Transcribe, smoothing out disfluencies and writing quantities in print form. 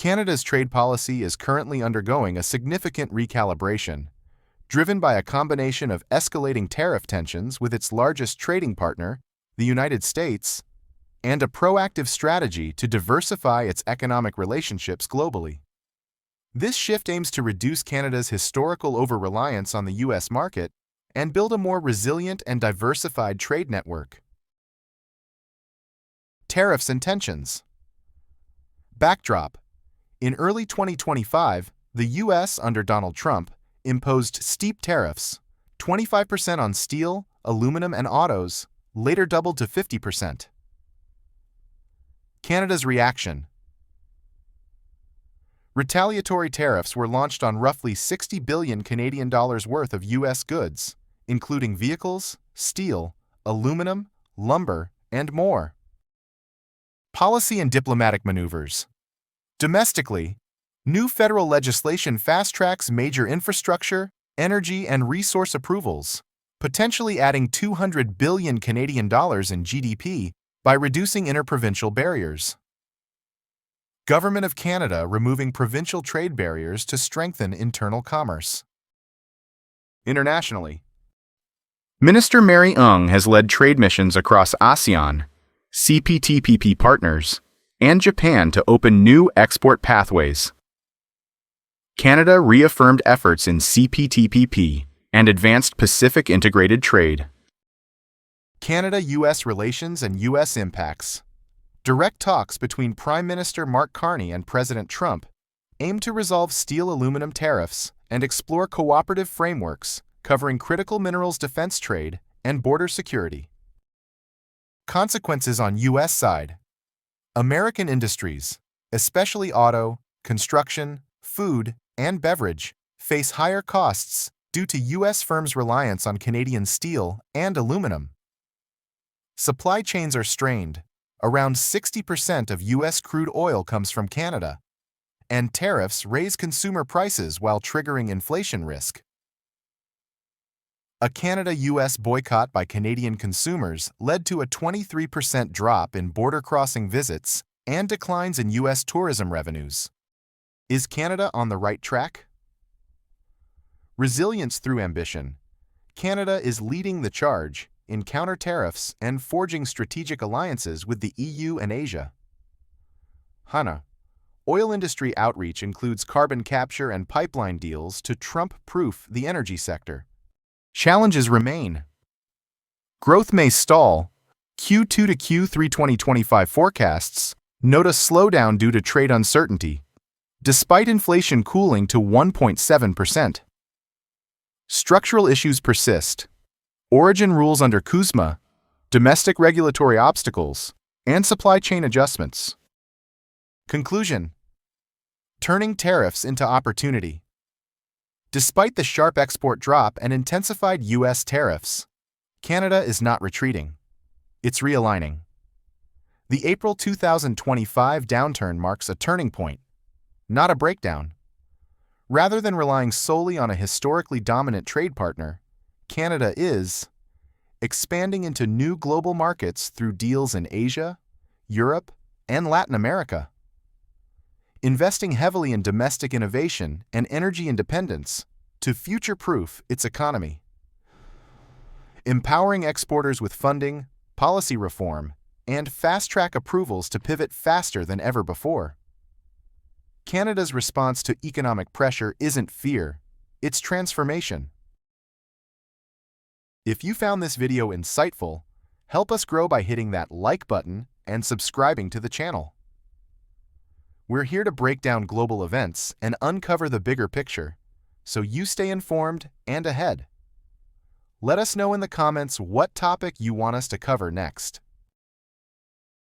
Canada's trade policy is currently undergoing a significant recalibration, driven by a combination of escalating tariff tensions with its largest trading partner, the United States, and a proactive strategy to diversify its economic relationships globally. This shift aims to reduce Canada's historical over-reliance on the U.S. market and build a more resilient and diversified trade network. Tariffs and tensions. Backdrop. In early 2025, the U.S. under Donald Trump imposed steep tariffs, 25% on steel, aluminum, and autos, later doubled to 50%. Canada's reaction. Retaliatory tariffs were launched on roughly 60 billion Canadian dollars worth of U.S. goods, including vehicles, steel, aluminum, lumber, and more. Policy and diplomatic maneuvers. Domestically, new federal legislation fast-tracks major infrastructure, energy, and resource approvals, potentially adding 200 billion Canadian dollars in GDP by reducing interprovincial barriers. Government of Canada removing provincial trade barriers to strengthen internal commerce. Internationally, Minister Mary Ng has led trade missions across ASEAN, CPTPP partners, and Japan to open new export pathways. Canada reaffirmed efforts in CPTPP and advanced Pacific integrated trade. Canada-U.S. relations and U.S. impacts. Direct talks between Prime Minister Mark Carney and President Trump aim to resolve steel-aluminum tariffs and explore cooperative frameworks covering critical minerals defense trade and border security. Consequences on U.S. side. American industries, especially auto, construction, food, and beverage, face higher costs due to U.S. firms' reliance on Canadian steel and aluminum. Supply chains are strained. Around 60% of U.S. crude oil comes from Canada, and tariffs raise consumer prices while triggering inflation risk. A Canada-U.S. boycott by Canadian consumers led to a 23% drop in border-crossing visits and declines in U.S. tourism revenues. Is Canada on the right track? Resilience through ambition. Canada is leading the charge in counter-tariffs and forging strategic alliances with the EU and Asia. HANA. Oil industry outreach includes carbon capture and pipeline deals to Trump-proof the energy sector. Challenges remain. Growth may stall. Q2 to Q3 2025 forecasts note a slowdown due to trade uncertainty, despite inflation cooling to 1.7%. Structural issues persist. Origin rules under CUSMA, domestic regulatory obstacles, and supply chain adjustments. Conclusion. Turning tariffs into opportunity. Despite the sharp export drop and intensified U.S. tariffs, Canada is not retreating. It's realigning. The April 2025 downturn marks a turning point, not a breakdown. Rather than relying solely on a historically dominant trade partner, Canada is expanding into new global markets through deals in Asia, Europe, and Latin America. Investing heavily in domestic innovation and energy independence to future-proof its economy. Empowering exporters with funding, policy reform, and fast-track approvals to pivot faster than ever before. Canada's response to economic pressure isn't fear, it's transformation. If you found this video insightful, help us grow by hitting that like button and subscribing to the channel. We're here to break down global events and uncover the bigger picture, so you stay informed and ahead. Let us know in the comments what topic you want us to cover next.